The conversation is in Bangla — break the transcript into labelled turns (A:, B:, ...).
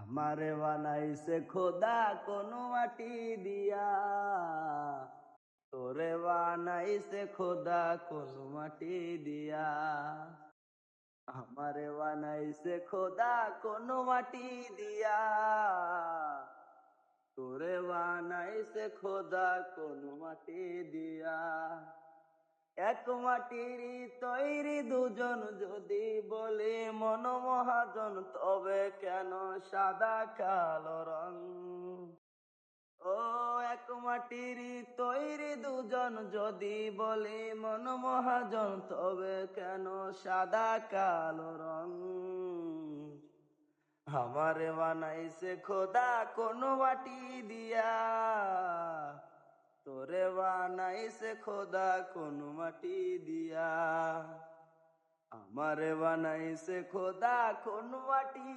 A: আমারে বানাইছে খোদা কোন মাটি দিয়া, তোরে বানাইছে খোদা কোন মাটি দিয়া। আমারে বানাইছে খোদা কোন মাটি দিয়া, তোরে বানাইছে খোদা কোন মাটি দিয়া। এক মাটির তৈরি দুজন যদি বলে মন মহাজন, তবে কেন সাদা কালো রং? ও এক মাটির তৈরি দুজন যদি বলে মন মহাজন, তবে কেন সাদা কালো রং? আমারে বানাইছে খোদা কোন মাটি দিয়া, তোরে বানাইছে খোদা কোন মাটি দিয়া। আমারে বানাইছে খোদা কোন মাটি